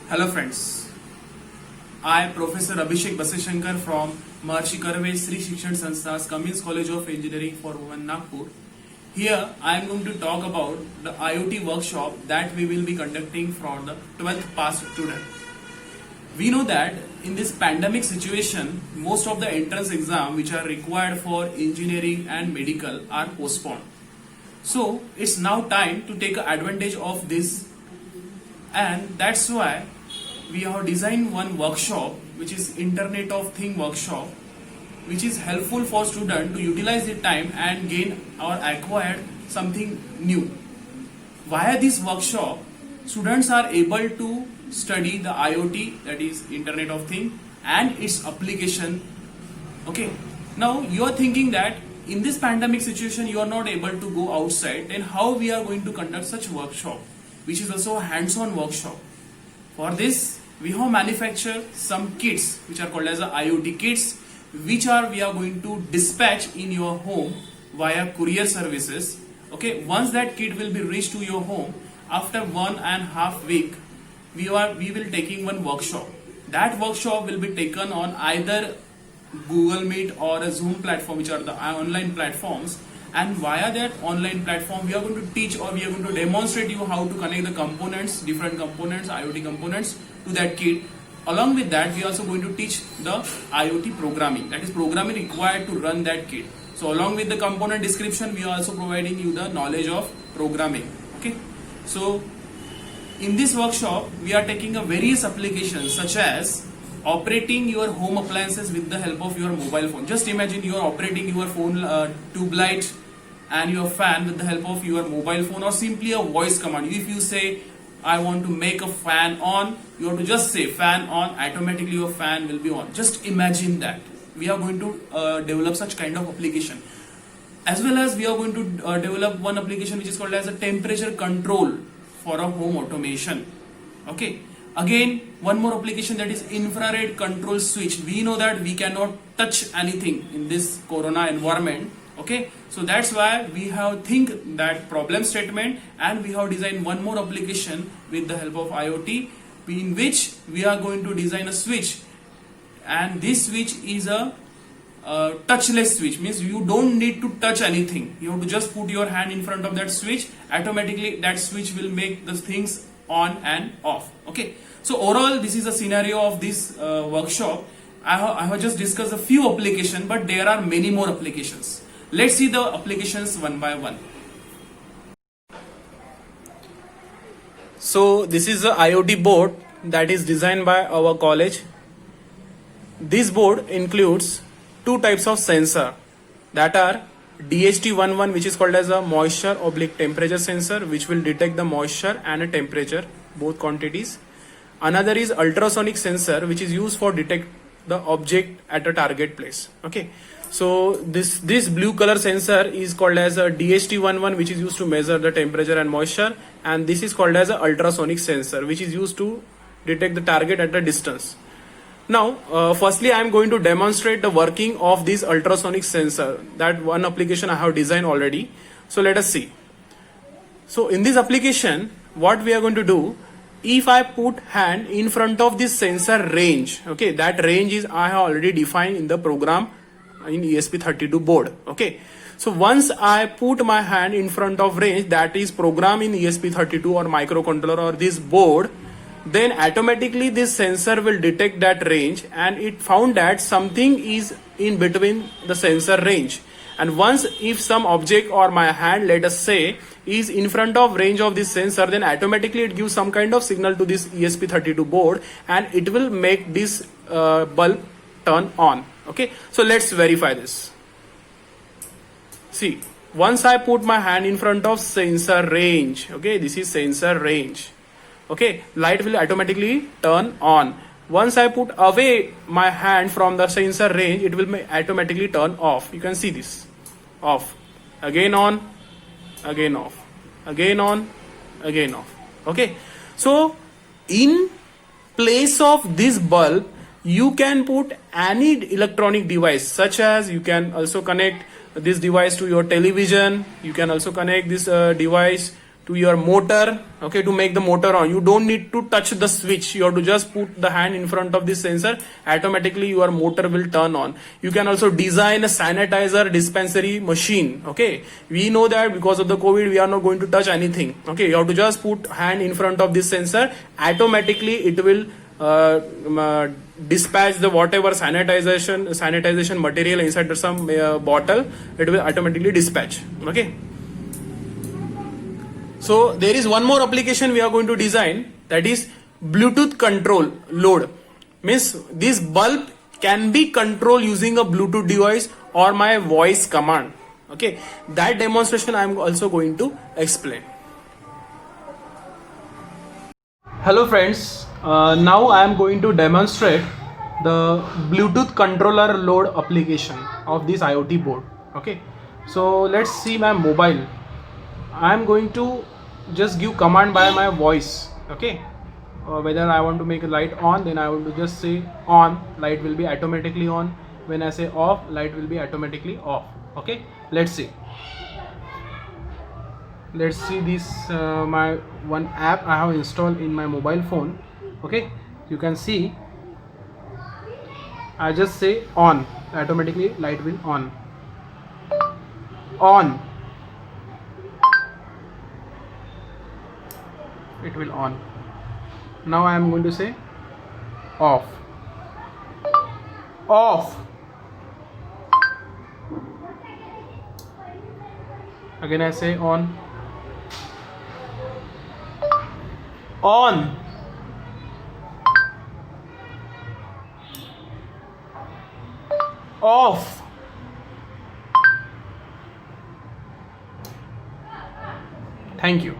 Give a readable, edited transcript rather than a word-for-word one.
Hello friends, I Professor Abhishek Baseshankar from Maharshi Karve Sri Shikshan Sanstha's Cummins College of Engineering for Women Nagpur. Here I am going to talk about the IoT workshop that we will be conducting for the 12th pass student. We know that in this pandemic situation, most of the entrance exam which are required for engineering and medical are postponed. So it's now time to take advantage of this, and that's why we have designed one workshop which is Internet of Thing workshop, which is helpful for students to utilize their time and gain or acquire something new. Via this workshop, students are able to study the IoT, that is Internet of Thing, and its application. Okay, now you are thinking that in this pandemic situation you are not able to go outside, then how we are going to conduct such workshop, which is also a hands-on workshop. For this, we have manufactured some kits which are called as the IoT kits, which we are going to dispatch in your home via courier services. Okay, once that kit will be reached to your home, after 1.5 weeks, we will taking one workshop. That workshop will be taken on either Google Meet or a Zoom platform, which are the online platforms. And via that online platform, we are going to teach or we are going to demonstrate you how to connect the components, different components, IoT components to that kit. Along with that, we are also going to teach the IoT programming, that is programming required to run that kit. So along with the component description, we are also providing you the knowledge of programming. Okay. So in this workshop, we are taking a various applications such as operating your home appliances with the help of your mobile phone. Just imagine you are operating your phone tube light and your fan with the help of your mobile phone, or simply a voice command. If you say, I want to make a fan on, you have to just say fan on, automatically your fan will be on. Just imagine that. We are going to develop such kind of application. As well as we are going to develop one application which is called as a temperature control for a home automation. Okay. Again, one more application, that is infrared control switch. We know that we cannot touch anything in this corona environment. Okay, so that's why we have think that problem statement, and we have designed one more application with the help of IoT, in which we are going to design a switch, and this switch is a touchless switch, means you don't need to touch anything. You have to just put your hand in front of that switch, automatically that switch will make the things on and off. Okay, so overall this is a scenario of this workshop. I have just discussed a few applications, but there are many more applications. Let's see the applications one by one. So this is the IoT board that is designed by our college. This board includes two types of sensor, that are DHT11, which is called as a moisture / temperature sensor, which will detect the moisture and a temperature, both quantities. Another is ultrasonic sensor, which is used for detect the object at a target place. Okay, so this blue color sensor is called as a DHT11, which is used to measure the temperature and moisture, and this is called as a ultrasonic sensor, which is used to detect the target at a distance. Now, firstly, I am going to demonstrate the working of this ultrasonic sensor. That one application I have designed already. So let us see. So in this application, what we are going to do, if I put hand in front of this sensor range, okay, that range is I have already defined in the program in ESP32 board. Okay, so once I put my hand in front of range that is programmed in ESP32 or microcontroller or this board, then automatically this sensor will detect that range, and it found that something is in between the sensor range. And once if some object or my hand, let us say, is in front of range of this sensor, then automatically it gives some kind of signal to this ESP32 board, and it will make this bulb turn on. Okay, so let's verify this. See, once I put my hand in front of sensor range, okay, this is sensor range. Okay, light will automatically turn on. Once I put away my hand from the sensor range, it will automatically turn off. You can see this. Off. Again on. Again off. Again on. Again off. Okay. So, in place of this bulb, you can put any electronic device, such as you can also connect this device to your television. You can also connect this device to your motor, okay, to make the motor on. You don't need to touch the switch. You have to just put the hand in front of this sensor. Automatically your motor will turn on. You can also design a sanitizer dispensary machine. Okay, we know that because of the COVID we are not going to touch anything. Okay, you have to just put hand in front of this sensor. Automatically it will dispatch the whatever sanitization material inside some bottle. It will automatically dispatch. Okay. So there is one more application we are going to design, that is Bluetooth control load. Means this bulb can be controlled using a Bluetooth device or my voice command. Okay, that demonstration I am also going to explain. Hello friends, now I am going to demonstrate the Bluetooth controller load application of this IoT board. Okay, so let's see my mobile. I am going to just give command by my voice. Okay, whether I want to make a light on, then I want to just say on, light will be automatically on. When I say off, light will be automatically off. Okay, let's see this my one app I have installed in my mobile phone. Okay, you can see I just say on, automatically light will on. It will on. Now I am going to say off. Again I say on. Off. Thank you.